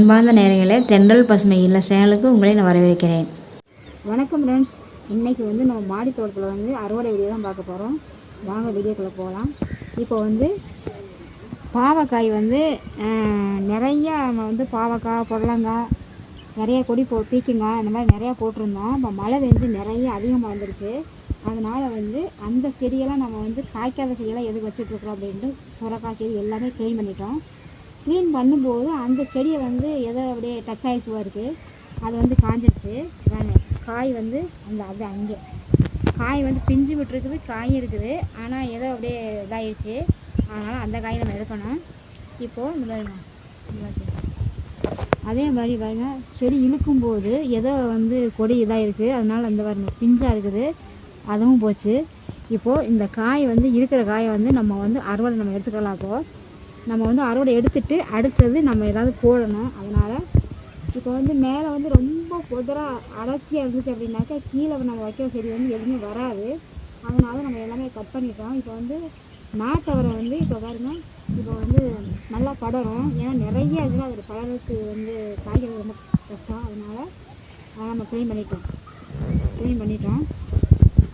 அன்பார்ந்த நேயர்களே, தென்றல் பசுமை இல்ல சேனலுக்கு உங்களை நான் வரவேற்கிறேன். வணக்கம் ஃப்ரெண்ட்ஸ். இன்றைக்கி நம்ம மாடி தோட்டத்தில் அறுவடை வீடியோ தான் பார்க்க போகிறோம். வாங்க வீடியோக்குள்ளே போகலாம். இப்போ பாவக்காய் நிறையா நம்ம பாவக்காய், புடலங்காய், நிறைய கொடி பீக்கங்காய் இந்த மாதிரி நிறையா போட்டிருந்தோம். இப்போ மழை நிறைய அதிகமாக வந்துருச்சு. அதனால் அந்த செடியெல்லாம் நம்ம காய்க்காத செடியெல்லாம் எதுக்கு வச்சுட்ருக்குறோம் அப்படின்ட்டு சுரக்காய் செடி எல்லாமே க்ளீன் பண்ணிட்டோம். க்ளீன் பண்ணும்போது அந்த செடியை ஏதோ அப்படியே டச் ஆகிட்டு இருக்குது. அது காஞ்சிருச்சு. காய் அது அங்கே காய் பிஞ்சு விட்டுருக்குது, காய் இருக்குது. ஆனால் ஏதோ அப்படியே இதாகிடுச்சு. அதனால் அந்த காய் நம்ம எடுக்கணும். இப்போது இந்த அதே மாதிரி செடி இழுக்கும்போது ஏதோ கொடி இதாகிடுச்சு. அதனால் அந்த பிஞ்சாக இருக்குது, அதுவும் போச்சு. இப்போது இந்த காய் இருக்கிற காயை நம்ம அறுவடை நம்ம எடுத்துக்கலாம். அப்போது நம்ம அறுவடை எடுத்துட்டு அடுத்தது நம்ம ஏதாவது போடணும். அதனால் இப்போ மேலே ரொம்ப புதராக அடர்த்தியாக இருந்துச்சு அப்படின்னாக்கா கீழே நம்ம வைக்கிற செடி எதுவுமே வராது. அதனால் நம்ம எல்லாமே கட் பண்ணிட்டோம். இப்போ நாட்டவரை இப்போ பாருங்க, இப்போ நல்லா படரும். ஏன்னா நிறைய இதில் அதில் படருக்கு காய்கறி ரொம்ப கஷ்டம். அதனால் நம்ம க்ளீன் பண்ணிட்டோம்.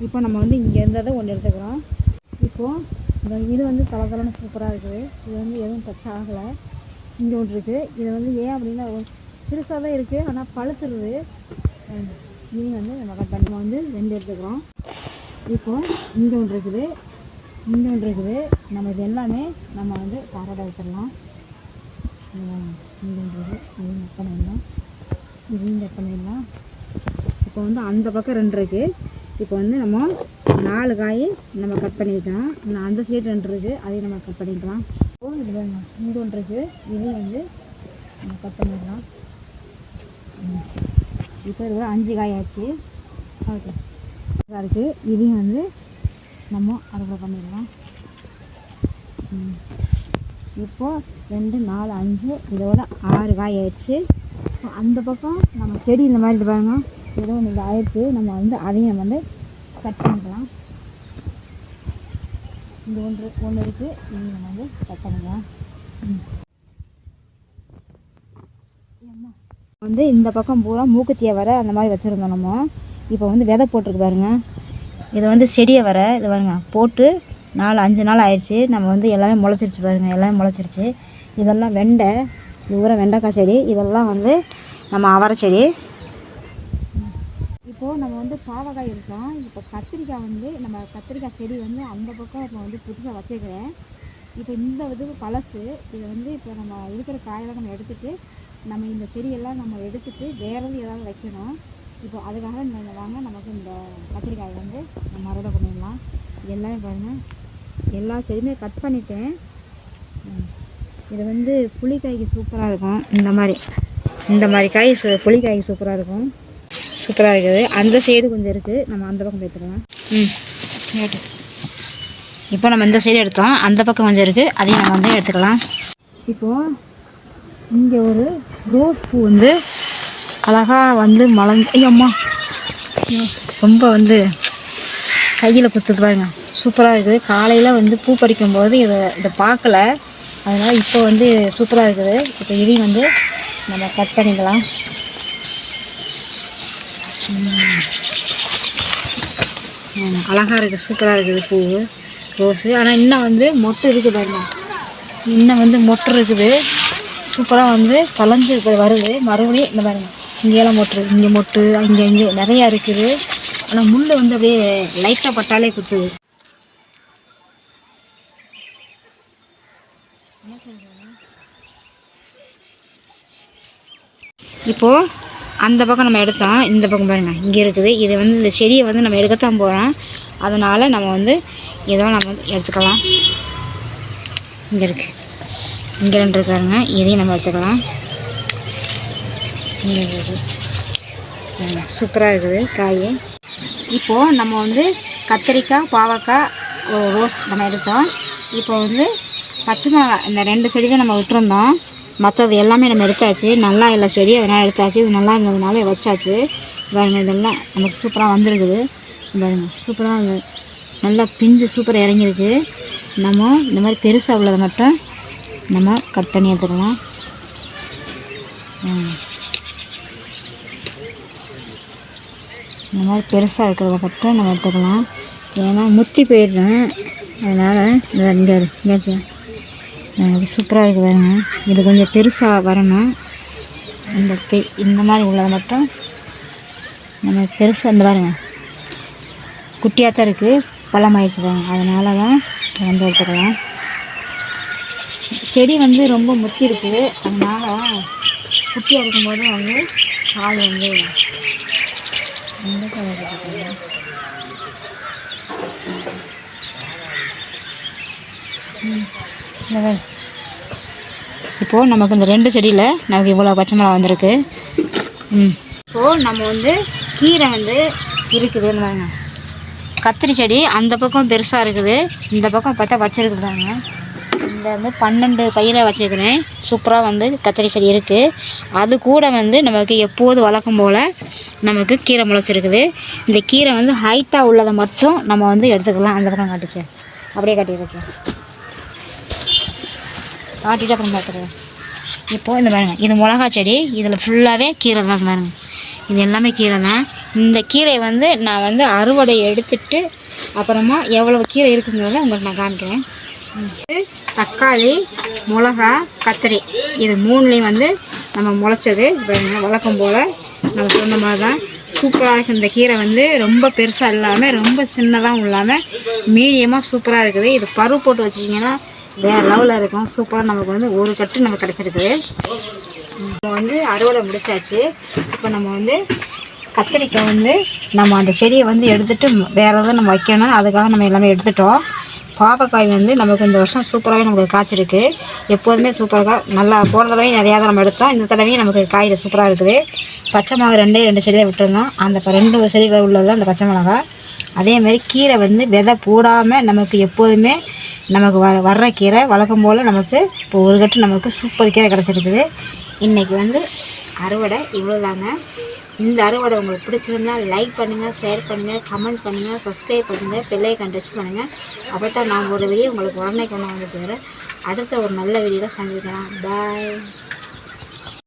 இப்போ நம்ம இங்கே இருந்ததை ஒன்று எடுத்துக்கிறோம். இப்போது இது தலத்தலன்னு சூப்பராக இருக்குது. இது எதுவும் டச் ஆகலை. இங்கே ஒன்று இருக்குது. இது ஏன் அப்படின்னா சிறுசாக தான் இருக்குது, ஆனால் பழுத்துருது. இது நம்ம கட் பண்ணி ரெண்டு எடுத்துக்கிறோம். இப்போது இங்கே ஒன்று இருக்குது, இங்கே ஒன்று இருக்குது. நம்ம இது எல்லாமே நம்ம அறுவடை வச்சிடலாம். இங்கே ஒன்று இருக்குது, இதையும் கட் பண்ணிடலாம், இதையும் கட் பண்ணிடலாம். இப்போ அந்த பக்கம் ரெண்டு இருக்குது. இப்போ நம்ம 4 காய் நம்ம கட் பண்ணிக்கலாம். அந்த சைடு 2 இருக்குது, அதையும் நம்ம கட் பண்ணிக்கலாம். இப்போது இது இங்கே ஒன்று இருக்குது, இதையும் நம்ம கட் பண்ணிடலாம். இப்போ இது 5 காய் ஆச்சு. ஓகே, இதாக இருக்குது. இதையும் நம்ம அறுவடை பண்ணிடலாம். இப்போது 2, 4, 5 இதோட 6 காய் ஆயிடுச்சு. அந்த பக்கம் நம்ம செடி இந்த மாதிரி பாருங்க, ஏதோ ஒன்று ஆயிடுச்சு. நம்ம அதையும் நம்ம கட் பண்ணிக்கலாம். இந்த ஒன்று இருக்குது, இதையும் நம்ம கட் பண்ணிக்கலாம். இந்த பக்கம் பூரா மூக்குத்தியை வர அந்த மாதிரி வச்சுருந்தோம். நம்ம இப்போ விதை போட்டிருக்கு பாருங்க. இது செடியை வர இது பாருங்க போட்டு 4-5 நாள் ஆயிடுச்சு. நம்ம எல்லாமே முளைச்சிருச்சு பாருங்க, எல்லாமே முளைச்சிருச்சு. இதெல்லாம் வெண்டை, இது பூரா வெண்டைக்காய் செடி. இதெல்லாம் நம்ம அவரை செடி. இப்போது நம்ம பாவக்காய் எடுத்தோம். இப்போ கத்திரிக்காய் நம்ம கத்திரிக்காய் செடி அந்த பக்கம் இப்போ புதுசாக வச்சுருக்கிறேன். இப்போ இந்த இதுக்கு பழசு. இது இப்போ நம்ம இருக்கிற காயெல்லாம் நம்ம எடுத்துகிட்டு நம்ம இந்த செடியெல்லாம் நம்ம எடுத்துகிட்டு வேறு ஏதாவது வைக்கணும். இப்போ அதுக்காக வாங்க நமக்கு இந்த கத்திரிக்காய் நம்ம அறுவடை பண்ணிடலாம். எல்லாமே பாருங்கள், எல்லா செடியுமே கட் பண்ணிட்டேன். இது புளிக்காய்க்கு சூப்பராக இருக்கும். இந்த மாதிரி காய் புளிக்காய்க்கு சூப்பராக இருக்கும். சூப்பராக இருக்குது. அந்த சைடு கொஞ்சம் இருக்குது, நம்ம அந்த பக்கம் போய்த்துக்கலாம். இப்போ நம்ம இந்த சைடு எடுத்தோம், அந்த பக்கம் கொஞ்சம் இருக்குது, அதையும் நம்ம எடுத்துக்கலாம். இப்போது இங்கே ஒரு ரோஸ் பூ அழகாக மலர்ந்து, ஐயம்மா ரொம்ப கையில் குத்துது பாருங்க, சூப்பராக இருக்குது. காலையில் பூ பறிக்கும் போது இதை பார்க்கல, அதனால் இப்போ சூப்பராக இருக்குது. இப்போ இதையும் நம்ம கட் பண்ணிக்கலாம். அழகாக இருக்குது, சூப்பராக இருக்குது பூ ரோஸு. ஆனால் இன்னும் மொட்டு இருக்குது பாருங்க, இன்னும் மொட்டு இருக்குது. சூப்பராக கலைஞ்சி வருது. மறுபடியும் இந்த பாருங்க, இங்கேயெல்லாம் மொட்டு, இங்கே மொட்டு, இங்கே நிறையா இருக்குது. ஆனால் முள் அப்படியே லைட்டாக பட்டாலே குத்துது. இப்போது அந்த பக்கம் நம்ம எடுத்தோம், இந்த பக்கம் பாருங்கள் இங்கே இருக்குது. இது இந்த செடியை நம்ம எடுக்கத்தான் போகிறோம். அதனால் நம்ம ஏதோ நம்ம எடுத்துக்கலாம். இங்கே இருக்குது, இங்கே 2 இருக்காருங்க, இதையும் நம்ம எடுத்துக்கலாம். இங்கே இருக்குது, சூப்பராக இருக்குது காய். இப்போது நம்ம கத்திரிக்காய், பாவக்காய், ரோஸ் நம்ம எடுத்தோம். இப்போ பச்சை மிளகாய் இந்த 2 செடி தான் நம்ம விட்டுருந்தோம். மற்றது எல்லாமே நம்ம எடுத்தாச்சு. நல்லா இல்லை செடி, அதனால் எடுத்தாச்சு. இது நல்லா இருந்ததுனால வச்சாச்சு. பாருங்க, இதெல்லாம் நமக்கு சூப்பராக வந்துருக்குது பாருங்க. சூப்பராக நல்லா பிஞ்சு சூப்பராக இறங்கியிருக்கு. நம்ம இந்த மாதிரி பெருசாக உள்ளதை மட்டும் நம்ம கட் பண்ணி எடுத்துக்கலாம். இந்த மாதிரி பெருசாக இருக்கிறத மட்டும் நம்ம எடுத்துக்கலாம். ஏன்னா முத்தி போயிடுறேன், அதனால் இங்கே எங்கேயாச்சும் சூப்பராக இருக்குது பாருங்க. இது கொஞ்சம் பெருசாக வரணும். இந்த மாதிரி உள்ளதை மட்டும் நம்ம பெருசாக இந்த பாருங்க குட்டியாக தான் இருக்குது, பழமாயிடுச்சு பாருங்க. அதனால தான் வந்து எடுத்துக்கலாம். செடி வந்து ரொம்ப முத்திருச்சு, அதனால் குட்டியாக இருக்கும்போது வந்து காய் வந்து இப்போது நமக்கு இந்த 2 செடியில் நமக்கு இவ்வளோ பச்சை மிளகா வந்திருக்கு. இப்போது நம்ம வந்து கீரை வந்து இருக்குது. பாருங்க கத்திரி செடி அந்த பக்கம் பெருசாக இருக்குது, இந்த பக்கம் பார்த்தா வச்சுருக்குதாங்க. இந்த வந்து 12 பையில் வச்சுருக்கிறேன். சூப்பராக வந்து கத்திரி செடி இருக்குது. அது கூட வந்து நமக்கு எப்போது வழக்கம் போல் நமக்கு கீரை முளைச்சிருக்குது. இந்த கீரை வந்து ஹைட்டாக உள்ளதை மட்டும் நம்ம வந்து எடுத்துக்கலாம். அந்த பக்கம் காட்டுச்சு, அப்படியே காட்டிடுச்சு, காட்டிட்டு அப்புறம் பார்த்துருவேன். இப்போது இந்த பாருங்கள், இது மிளகா செடி, இதில் ஃபுல்லாகவே கீரை தான் பாருங்க. இது எல்லாமே கீரை தான். இந்த கீரை வந்து நான் வந்து அறுவடை எடுத்துட்டு அப்புறமா எவ்வளோ கீரை இருக்குங்கிறத உங்களுக்கு நான் காமிக்கிறேன். தக்காளி, மிளகா, கத்திரி, இது 3லேயும் வந்து நம்ம முளைச்சது பாருங்க. வழக்கம் போல் நம்ம சொன்ன மாதிரி தான் சூப்பராக இருக்குது. இந்த கீரை வந்து ரொம்ப பெருசாக இல்லாமல் ரொம்ப சின்னதாகவும் இல்லாமல் மீடியமாக சூப்பராக இருக்குது. இது பருவு போட்டு வச்சிட்டிங்கன்னா வேறு லெவலில் இருக்கும். சூப்பராக நமக்கு வந்து ஒரு கட்டு நமக்கு கிடச்சிருக்கு. நம்ம வந்து அறுவடை முடிச்சாச்சு. இப்போ நம்ம வந்து கத்திரிக்காய் வந்து நம்ம அந்த செடியை வந்து எடுத்துகிட்டு வேறு எதாவது நம்ம வைக்கணும், அதுக்காக நம்ம எல்லாமே எடுத்துட்டோம். பாவக்காய் வந்து நமக்கு இந்த வருஷம் சூப்பராகவே நமக்கு காய்ச்சிருக்கு. எப்போதுமே சூப்பராக நல்லா போன தடவையும் நிறையா தான் நம்ம எடுத்தோம், இந்த தடவையும் நமக்கு காயில் சூப்பராக இருக்குது. பச்சை மிளகா 2 செடியில் விட்டுருந்தோம், அந்த 2 செடிகள் உள்ளது அந்த பச்சை மிளகா. அதேமாதிரி கீரை வந்து விதை போடாமல் நமக்கு எப்போதுமே நமக்கு வர்ற கீரை வழக்கம் போல் நமக்கு இப்போ ஒரு கட்டு நமக்கு சூப்பர் கீரை கிடச்சிருக்குது. இன்றைக்கி வந்து அறுவடை இவ்வளோதாங்க. இந்த அறுவடை உங்களுக்கு பிடிச்சிருந்தால் லைக் பண்ணுங்கள், ஷேர் பண்ணுங்கள், கமெண்ட் பண்ணுங்கள், சப்ஸ்கிரைப் பண்ணுங்கள், பெல் ஐகான் டச் பண்ணுங்கள். அப்போ தான் நான் ஒரு வீடியோ உங்களுக்கு உடனே கொண்டு வந்து சேர அடுத்த ஒரு நல்ல வீடியோவில் சந்திக்கலாம். பாய்.